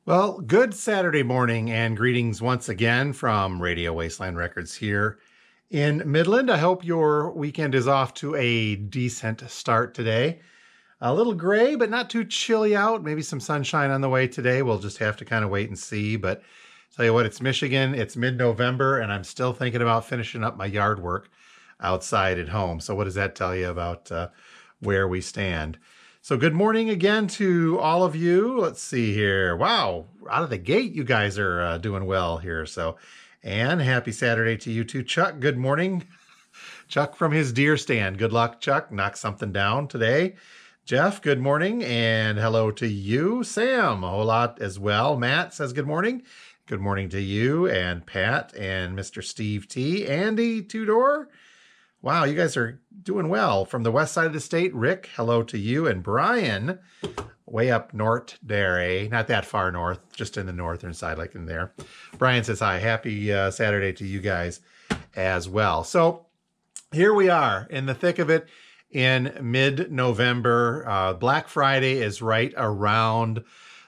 Well, good Saturday morning and greetings once again from Radio Wasteland Records here in Midland. I hope your weekend is off to a decent start today. A little gray, but not too chilly out. Maybe some sunshine on the way today. We'll just have to kind of wait and see. But tell you what, it's Michigan. It's mid-November, and I'm still thinking about finishing up my yard work outside at home. So what does that tell you about where we stand? So good morning again to all of you. Let's see here. Wow, out of the gate, you guys are doing well here. So, and happy Saturday to you too. Chuck, good morning. Chuck from his deer stand. Good luck, Chuck. Knock something down today. Jeff, good morning. And hello to you. Sam, a whole lot as well. Matt says good morning. Good morning to you and Pat and Mr. Steve T. Andy Tudor. Wow, you guys are doing well. From the west side of the state, Rick, hello to you. And Brian, way up north there, eh? Not that far north, just in the northern side, like in there. Brian says hi. Happy Saturday to you guys as well. So here we are in the thick of it in mid-November. Black Friday is right around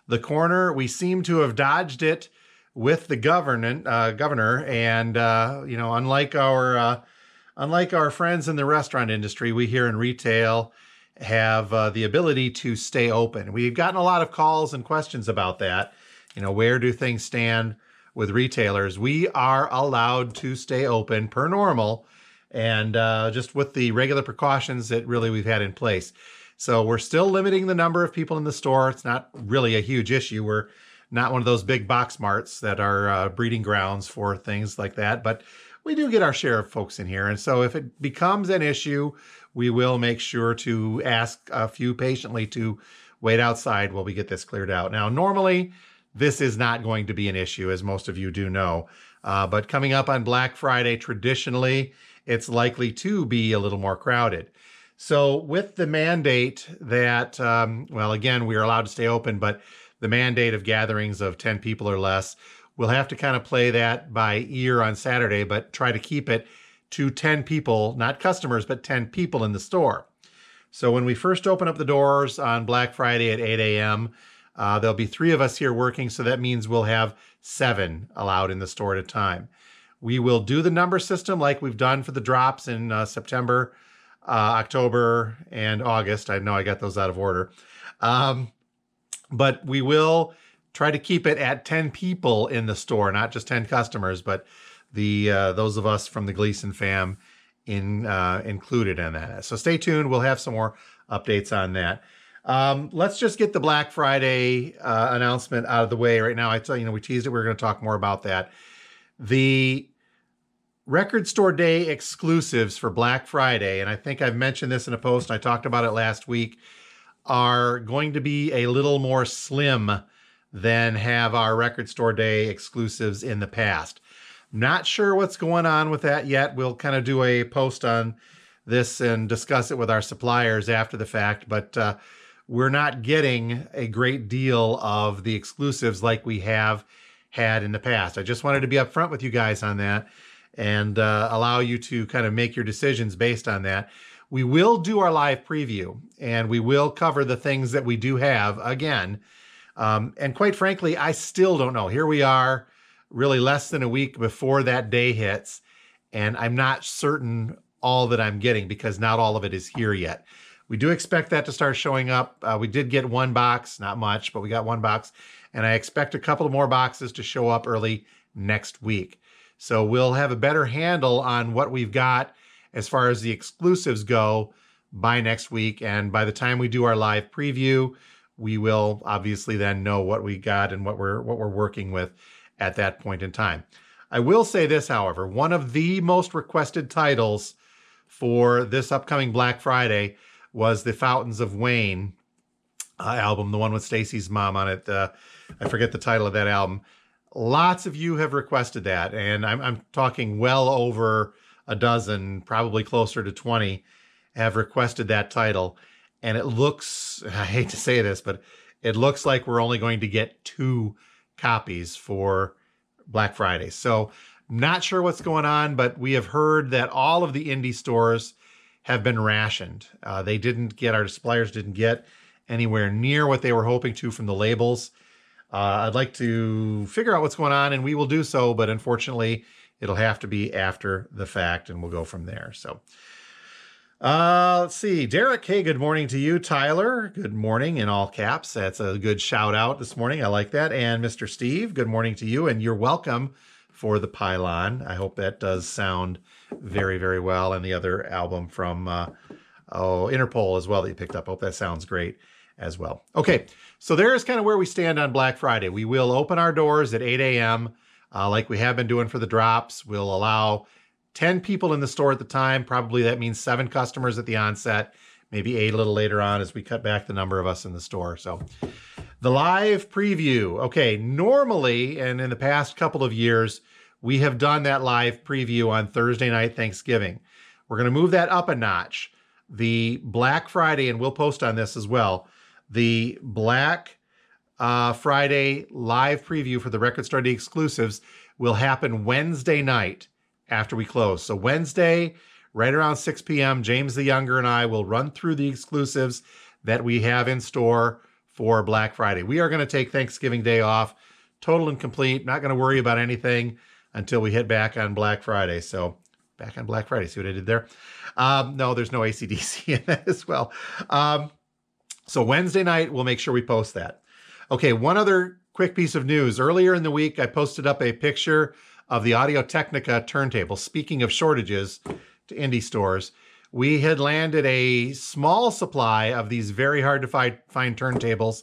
the corner. We seem to have dodged it with the governor. And, unlike our friends in the restaurant industry, we here in retail have the ability to stay open. We've gotten a lot of calls and questions about that. You know, where do things stand with retailers? We are allowed to stay open per normal and just with the regular precautions that really we've had in place. So we're still limiting the number of people in the store. It's not really a huge issue. We're not one of those big box marts that are breeding grounds for things like that, but we do get our share of folks in here. And so if it becomes an issue, we will make sure to ask a few patiently to wait outside while we get this cleared out. Now, normally, this is not going to be an issue, as most of you do know. But coming up on Black Friday, traditionally, it's likely to be a little more crowded. So with the mandate that, again, we are allowed to stay open, but the mandate of gatherings of 10 people or less, we'll have to kind of play that by ear on Saturday, but try to keep it to 10 people, not customers, but 10 people in the store. So when we first open up the doors on Black Friday at 8 a.m., there'll be 3 of us here working, so that means we'll have 7 allowed in the store at a time. We will do the number system like we've done for the drops in September, October, and August. I know I got those out of order. But we will try to keep it at 10 people in the store, not just 10 customers, but those of us from the Gleason fam included in that. So stay tuned. We'll have some more updates on that. Let's just get the Black Friday announcement out of the way right now. I tell you, we teased it. We're going to talk more about that. The Record Store Day exclusives for Black Friday, and I think I've mentioned this in a post, and I talked about it last week, are going to be a little more slim than have our Record Store Day exclusives in the past. Not sure what's going on with that yet. We'll kind of do a post on this and discuss it with our suppliers after the fact, but we're not getting a great deal of the exclusives like we have had in the past. I just wanted to be upfront with you guys on that and allow you to kind of make your decisions based on that. We will do our live preview, and we will cover the things that we do have again. And quite frankly, I still don't know. Here we are, really less than a week before that day hits, and I'm not certain all that I'm getting because not all of it is here yet. We do expect that to start showing up. We did get 1 box, not much, but we got 1 box, and I expect a couple of more boxes to show up early next week. So we'll have a better handle on what we've got as far as the exclusives go by next week. And by the time we do our live preview, we will obviously then know what we got and what we're working with at that point in time. I will say this, however, one of the most requested titles for this upcoming Black Friday was the Fountains of Wayne album, the one with Stacy's mom on it. I forget the title of that album. Lots of you have requested that, and I'm talking well over a dozen, probably closer to 20, have requested that title. And it looks, I hate to say this, but it looks like we're only going to get 2 copies for Black Friday. So not sure what's going on, but we have heard that all of the indie stores have been rationed. Our suppliers didn't get anywhere near what they were hoping to from the labels. I'd like to figure out what's going on, and we will do so, but unfortunately, it'll have to be after the fact, and we'll go from there. So, let's see. Derek, hey, good morning to you. Tyler, good morning in all caps. That's a good shout out this morning. I like that. And Mr. Steve, good morning to you, and you're welcome for the Pylon. I hope that does sound very, very well. And the other album from Interpol as well that you picked up. Hope that sounds great as well. Okay, so there's kind of where we stand on Black Friday. We will open our doors at 8 a.m. Like we have been doing for the drops. We'll allow 10 people in the store at the time. Probably that means 7 customers at the onset, maybe 8 a little later on as we cut back the number of us in the store. So the live preview. Okay, normally, and in the past couple of years, we have done that live preview on Thursday night Thanksgiving. We're going to move that up a notch. The Black Friday, and we'll post on this as well, the Black Friday live preview for the Record Store Day exclusives will happen Wednesday night after we close. So Wednesday, right around 6 p.m., James the Younger and I will run through the exclusives that we have in store for Black Friday. We are going to take Thanksgiving Day off, total and complete, not going to worry about anything until we hit back on Black Friday. So back on Black Friday, see what I did there? No, there's no AC/DC in that as well. So Wednesday night, we'll make sure we post that. Okay, one other quick piece of news. Earlier in the week, I posted up a picture of the Audio-Technica turntable. Speaking of shortages to indie stores, we had landed a small supply of these very hard to find turntables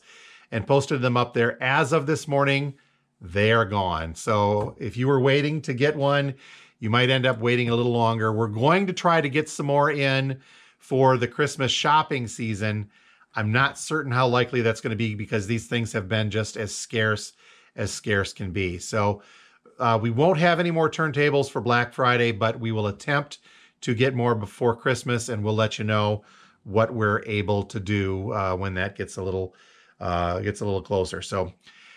and posted them up there. As of this morning, they are gone. So if you were waiting to get one, you might end up waiting a little longer. We're going to try to get some more in for the Christmas shopping season. I'm not certain how likely that's going to be because these things have been just as scarce can be. So we won't have any more turntables for Black Friday, but we will attempt to get more before Christmas, and we'll let you know what we're able to do when that gets a little closer. So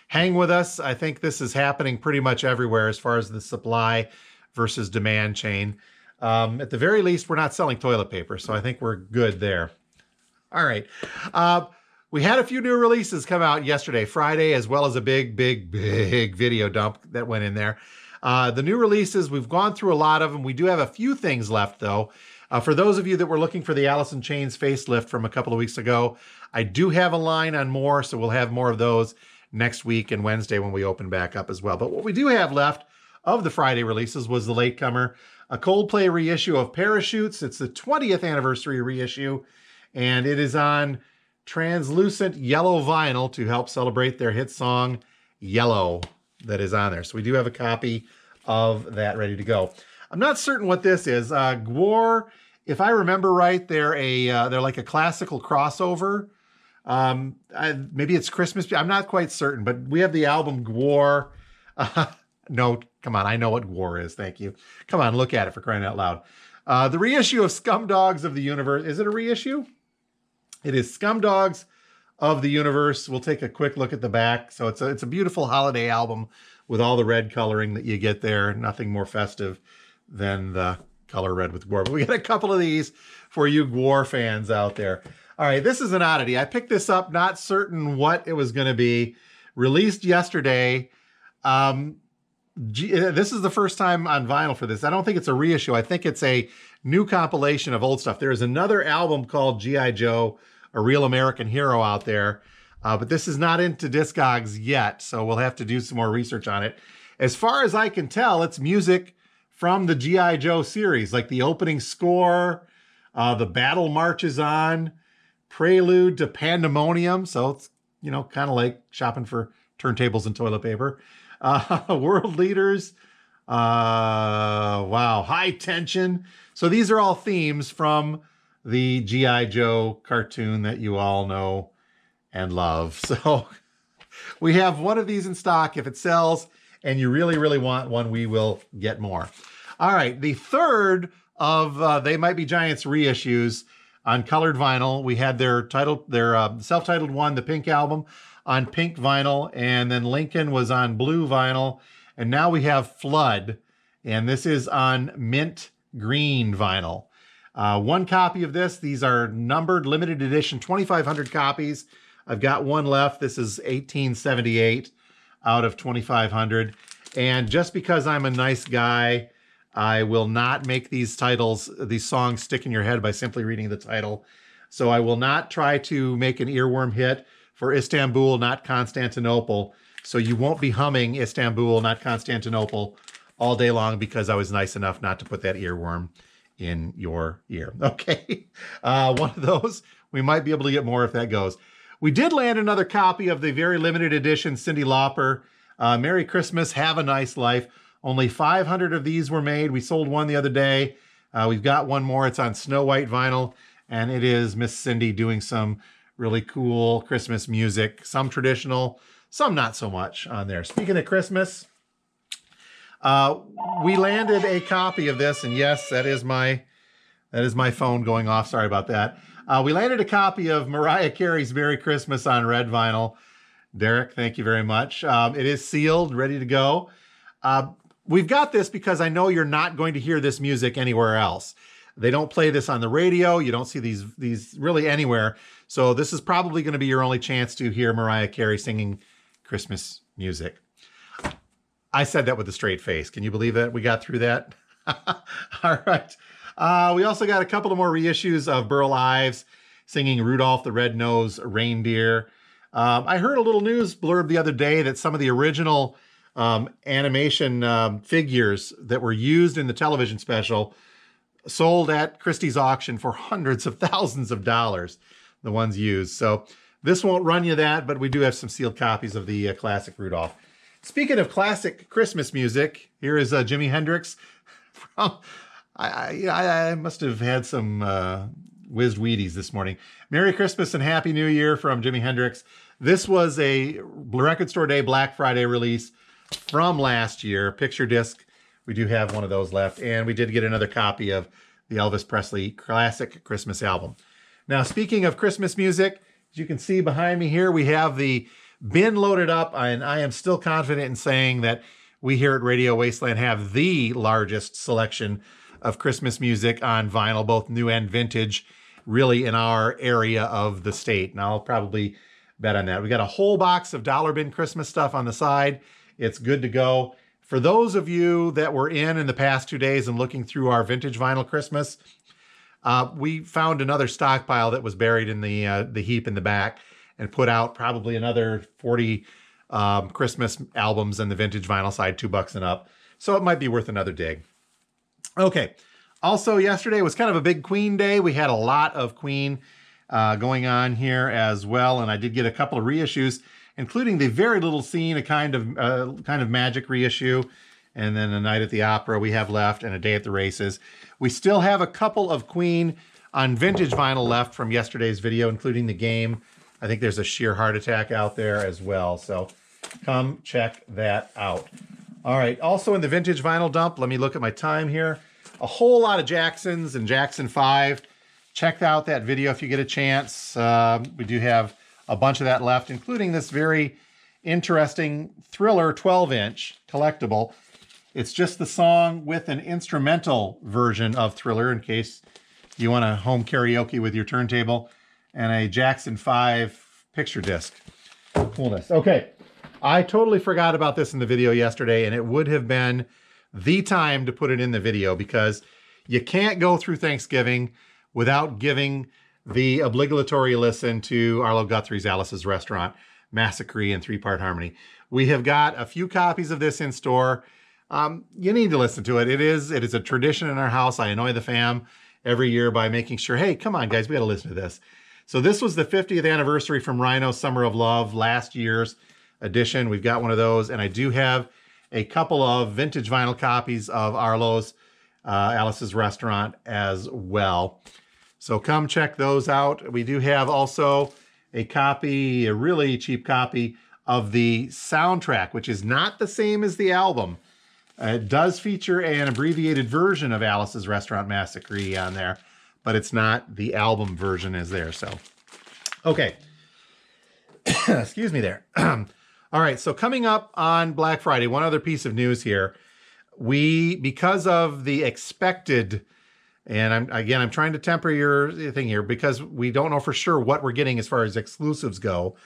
hang with us. I think this is happening pretty much everywhere as far as the supply versus demand chain. At the very least, we're not selling toilet paper, so I think we're good there. All right. We had a few new releases come out yesterday, Friday, as well as a big video dump that went in there. The new releases, we've gone through a lot of them. We do have a few things left, though. For those of you that were looking for the Alice in Chains facelift from a couple of weeks ago, I do have a line on more, so we'll have more of those next week and Wednesday when we open back up as well. But what we do have left of the Friday releases was the latecomer, a Coldplay reissue of Parachutes. It's the 20th anniversary reissue, and it is on translucent yellow vinyl to help celebrate their hit song, Yellow, that is on there. So we do have a copy of that ready to go. I'm not certain what this is. GWR, if I remember right, they're like a classical crossover. Maybe it's Christmas. I'm not quite certain, but we have the album GWR. No, come on. I know what GWR is. Thank you. Come on, look at it for crying out loud. The reissue of Scumdogs of the Universe. Is it a reissue? It is Scumdogs of the Universe. We'll take a quick look at the back. So it's a beautiful holiday album with all the red coloring that you get there. Nothing more festive than the color red with GWR. But we got a couple of these for you GWR fans out there. All right, this is an oddity. I picked this up, not certain what it was going to be. Released yesterday. This is the first time on vinyl for this. I don't think it's a reissue. I think it's a new compilation of old stuff. There is another album called G.I. Joe, A Real American Hero out there, but this is not into Discogs yet, so we'll have to do some more research on it. As far as I can tell, it's music from the G.I. Joe series, like the opening score, the battle marches on, prelude to Pandemonium, so it's, kind of like shopping for turntables and toilet paper. World Leaders, wow, High Tension. So these are all themes from the G.I. Joe cartoon that you all know and love. So we have one of these in stock. If it sells and you really, really want one, we will get more. All right, the third of They Might Be Giants reissues on colored vinyl. We had their self-titled one, the Pink album, on pink vinyl, and then Lincoln was on blue vinyl, and now we have Flood, and this is on mint green vinyl. One copy of this. These are numbered, limited edition, 2,500 copies. I've got one left. This is 1878. out of 2,500. And just because I'm a nice guy, I will not make these songs stick in your head by simply reading the title. So I will not try to make an earworm hit for Istanbul, not Constantinople. So you won't be humming Istanbul, not Constantinople all day long because I was nice enough not to put that earworm in your ear. Okay, one of those. We might be able to get more if that goes. We did land another copy of the very limited edition Cyndi Lauper, Merry Christmas, Have a Nice Life. Only 500 of these were made. We sold one the other day. We've got one more. It's on snow white vinyl, and it is Miss Cyndi doing some really cool Christmas music, some traditional, some not so much on there. Speaking of Christmas, we landed a copy of this, and yes, that is my phone going off. Sorry about that. We landed a copy of Mariah Carey's Merry Christmas on red vinyl. Derek, thank you very much. It is sealed, ready to go. We've got this because I know you're not going to hear this music anywhere else. They don't play this on the radio. You don't see these really anywhere. So this is probably going to be your only chance to hear Mariah Carey singing Christmas music. I said that with a straight face. Can you believe that? We got through that? All right. We also got a couple of more reissues of Burl Ives singing Rudolph the Red-Nosed Reindeer. I heard a little news blurb the other day that some of the original animation figures that were used in the television special sold at Christie's auction for hundreds of thousands of dollars, the ones used. So this won't run you that, but we do have some sealed copies of the classic Rudolph. Speaking of classic Christmas music, here is Jimi Hendrix. I must have had some whizzed Wheaties this morning. Merry Christmas and Happy New Year from Jimi Hendrix. This was a Record Store Day Black Friday release from last year, picture disc. We do have one of those left, and we did get another copy of the Elvis Presley Classic Christmas album. Now, speaking of Christmas music, as you can see behind me here, we have the bin loaded up, and I am still confident in saying that we here at Radio Wasteland have the largest selection of Christmas music on vinyl, both new and vintage, really in our area of the state. And I'll probably bet on that. We got a whole box of dollar bin Christmas stuff on the side. It's good to go. For those of you that were in the past 2 days and looking through our vintage vinyl Christmas, we found another stockpile that was buried in the heap in the back and put out probably another 40 Christmas albums on the vintage vinyl side, $2 and up. So it might be worth another dig. Okay. Also, yesterday was kind of a big Queen day. We had a lot of Queen going on here as well, and I did get a couple of reissues, including the Very Little Scene, a kind of magic reissue, and then A Night at the Opera we have left, and A Day at the Races. We still have a couple of Queen on vintage vinyl left from yesterday's video, including The Game. I think there's a Sheer Heart Attack out there as well, so come check that out. All right, also in the vintage vinyl dump, let me look at my time here. A whole lot of Jacksons and Jackson 5. Check out that video if you get a chance. We do have a bunch of that left, including this very interesting Thriller 12-inch collectible. It's just the song with an instrumental version of Thriller in case you want to home karaoke with your turntable, and a Jackson 5 picture disc. Coolness. Okay, I totally forgot about this in the video yesterday, and it would have been the time to put it in the video because you can't go through Thanksgiving without giving the obligatory listen to Arlo Guthrie's Alice's Restaurant, Massacre in 3-part harmony. We have got a few copies of this in store. You need to listen to it. It is a tradition in our house. I annoy the fam every year by making sure, hey, come on, guys, we got to listen to this. So this was the 50th anniversary from Rhino's Summer of Love, last year's edition. We've got one of those, and I do have a couple of vintage vinyl copies of Arlo's Alice's Restaurant as well. So come check those out. We do have also a copy, a really cheap copy of the soundtrack, which is not the same as the album. It does feature an abbreviated version of Alice's Restaurant Massacre on there, but it's not the album version is there. So, okay. Excuse me there. All right, so coming up on Black Friday, one other piece of news here. Because of the expected, and I'm trying to temper your thing here because we don't know for sure what we're getting as far as exclusives go,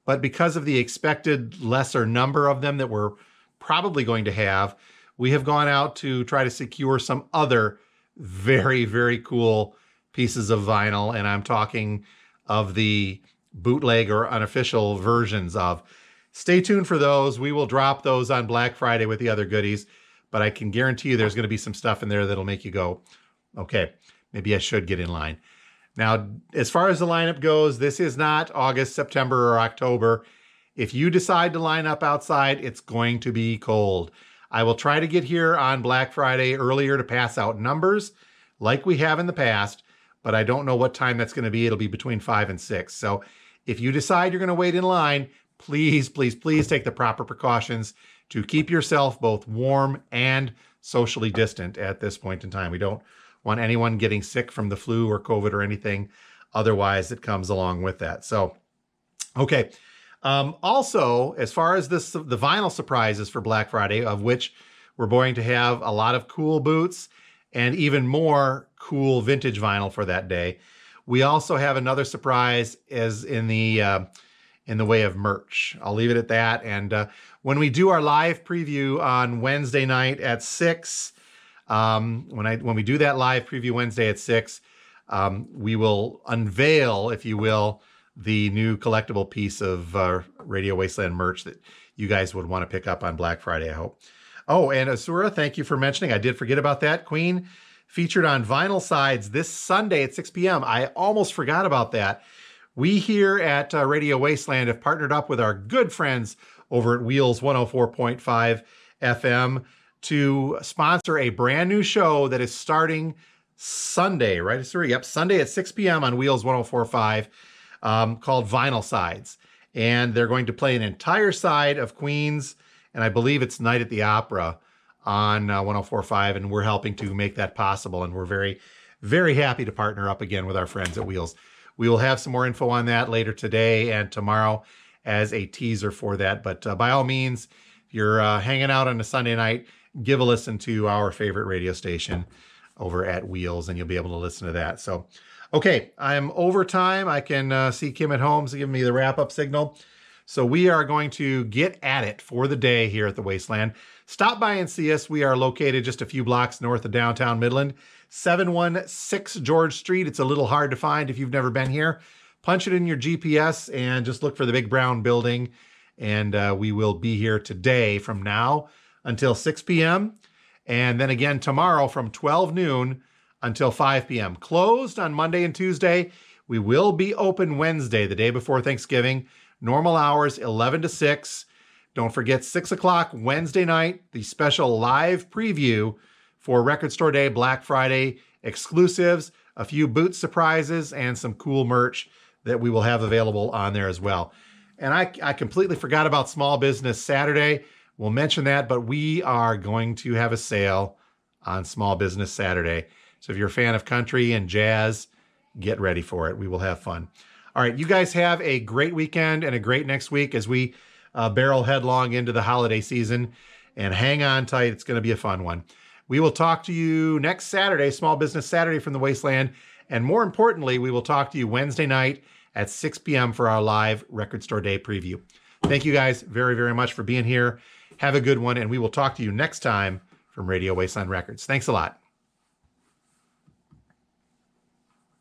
but because of the expected lesser number of them that we're probably going to have, we have gone out to try to secure some other very, very cool pieces of vinyl. And I'm talking of the bootleg or unofficial versions of. Stay tuned for those. We will drop those on Black Friday with the other goodies, but I can guarantee you there's going to be some stuff in there that'll make you go, okay, maybe I should get in line. Now, as far as the lineup goes, this is not August, September, or October. If you decide to line up outside, it's going to be cold. I will try to get here on Black Friday earlier to pass out numbers like we have in the past, but I don't know what time that's going to be. It'll be between 5 and 6. So if you decide you're going to wait in line, please, please, please take the proper precautions to keep yourself both warm and socially distant at this point in time. We don't want anyone getting sick from the flu or COVID or anything otherwise that comes along with that. So, okay. Also, as far as the vinyl surprises for Black Friday, of which we're going to have a lot of cool boots and even more cool vintage vinyl for that day, we also have another surprise as in the way of merch. I'll leave it at that. And when we do our live preview on Wednesday night at 6, when we do that live preview Wednesday at 6, we will unveil, if you will, the new collectible piece of Radio Wasteland merch that you guys would want to pick up on Black Friday, I hope. Oh, and Asura, thank you for mentioning. I did forget about that. Queen featured on vinyl sides this Sunday at 6 p.m. I almost forgot about that. We here at Radio Wasteland have partnered up with our good friends over at Wheels 104.5 FM to sponsor a brand new show that is starting Sunday, right, Asura? Yep, Sunday at 6 p.m. on Wheels 104.5. Called Vinyl Sides. And they're going to play an entire side of Queen's, and I believe it's Night at the Opera on 104.5, and we're helping to make that possible. And we're very, very happy to partner up again with our friends at Wheels. We will have some more info on that later today and tomorrow as a teaser for that. But by all means, if you're hanging out on a Sunday night, give a listen to our favorite radio station over at Wheels, and you'll be able to listen to that. So, okay, I'm over time. I can see Kim at home giving me the wrap-up signal. So we are going to get at it for the day here at the Wasteland. Stop by and see us. We are located just a few blocks north of downtown Midland, 716 George Street. It's a little hard to find if you've never been here. Punch it in your GPS and just look for the big brown building. And we will be here today from now until 6 p.m. And then again tomorrow from 12 noon until 5 p.m. Closed on Monday and Tuesday. We will be open Wednesday, the day before Thanksgiving. Normal hours, 11 to 6. Don't forget, 6 o'clock Wednesday night, the special live preview for Record Store Day, Black Friday exclusives, a few boot surprises, and some cool merch that we will have available on there as well. And I completely forgot about Small Business Saturday. We'll mention that, but we are going to have a sale on Small Business Saturday. So if you're a fan of country and jazz, get ready for it. We will have fun. All right, you guys have a great weekend and a great next week as we barrel headlong into the holiday season. And hang on tight. It's going to be a fun one. We will talk to you next Saturday, Small Business Saturday from the Wasteland. And more importantly, we will talk to you Wednesday night at 6 p.m. for our live Record Store Day preview. Thank you guys very, very much for being here. Have a good one, and we will talk to you next time from Radio Wasteland Records. Thanks a lot.